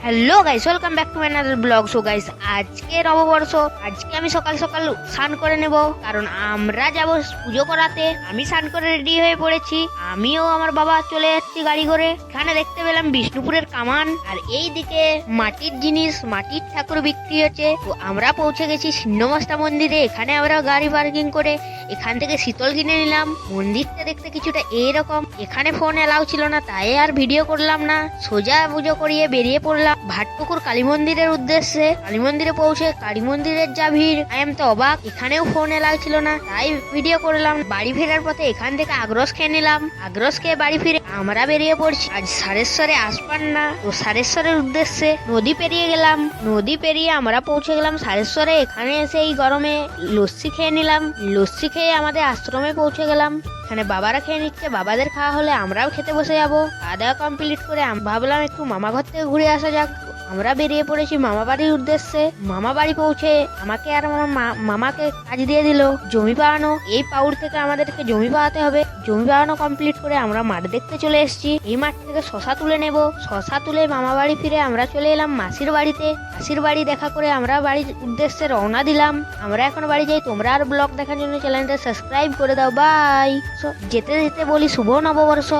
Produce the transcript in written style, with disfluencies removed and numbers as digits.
Hello guys, welcome back to another blog. So guys, আজকে নববর্ষ। আজকে আমি সকাল সকাল স্নান করে নেব, কারণ আমরা যাব পুজো করাতে। আমি স্নান করে রেডি হয়ে পড়েছি। আমিও আমার বাবা চলে যাচ্ছি গাড়ি করে। এখানে দেখতে পেলাম বিষ্ণুপুরের কামান, আর এই দিকে মাটির জিনিস, মাটির ঠাকুর বিক্রি হচ্ছে। তো আমরা পৌঁছে গেছি ছিন্নমস্তা মন্দিরে। এখানে আমরা গাড়ি পার্কিং করে এখান থেকে শীতল কিনে নিলাম। মন্দিরটা দেখতে কিছুটা এইরকম। এখানে ফোন এলাও ছিল না, তাই আর ভিডিও করলাম না। সোজা পুজো করিয়ে বেরিয়ে পড়লাম ভাটপুকুর কালী মন্দিরের উদ্দেশ্যে। কালী মন্দিরে পৌঁছে কালী মন্দিরের যা ভিড়, আই এম তো অবাক। এখানেও ফোন এলাও ছিল না, তাই ভিডিও করলাম। বাড়ি ফেরার পথে এখান থেকে আগ্রস খেয়ে নিলাম। আগ্রস খেয়ে বাড়ি ফিরে আমরা বেরিয়ে পড়ছি আজ সারেশ্বরে আসবার না। তো সারেশ্বরের উদ্দেশ্যে নদী পেরিয়ে গেলাম। নদী পেরিয়ে আমরা পৌঁছে গেলাম সারেশ্বরে। এখানে এসে এই গরমে লস্যি খেয়ে নিলাম। লস্যি খেয়ে আমাদের আশ্রমে পৌঁছে গেলাম। এখানে বাবারা খেয়ে নিচ্ছে, বাবাদের খাওয়া হলে আমরাও খেতে বসে যাবো। খাওয়া দাওয়া কমপ্লিট করে ভাবলাম একটু মামা ঘর থেকে ঘুরে আসা যাক। আমরা বেরিয়ে পড়েছি মামা বাড়ির উদ্দেশ্যে। মামা বাড়ি পৌঁছে আমাকে আর আমার মামাকে কাজ দিয়ে দিল জমি পাওয়ানো। এই পাউর থেকে আমাদেরকে জমি পাওয়াতে হবে। জমি পাওয়ানো কমপ্লিট করে আমরা মাঠ দেখতে চলে এসেছি। এই মাঠ থেকে শশা তুলে নেব। শশা তুলে মামা বাড়ি ফিরে আমরা চলে এলাম মাসির বাড়িতে। মাসির বাড়ি দেখা করে আমরা বাড়ির উদ্দেশ্যে রওনা দিলাম। আমরা এখন বাড়ি যাই। তোমরা আর ব্লগ দেখার জন্য চ্যানেলটা সাবস্ক্রাইব করে দাও। বাই। যেতে যেতে বলি শুভ নববর্ষ।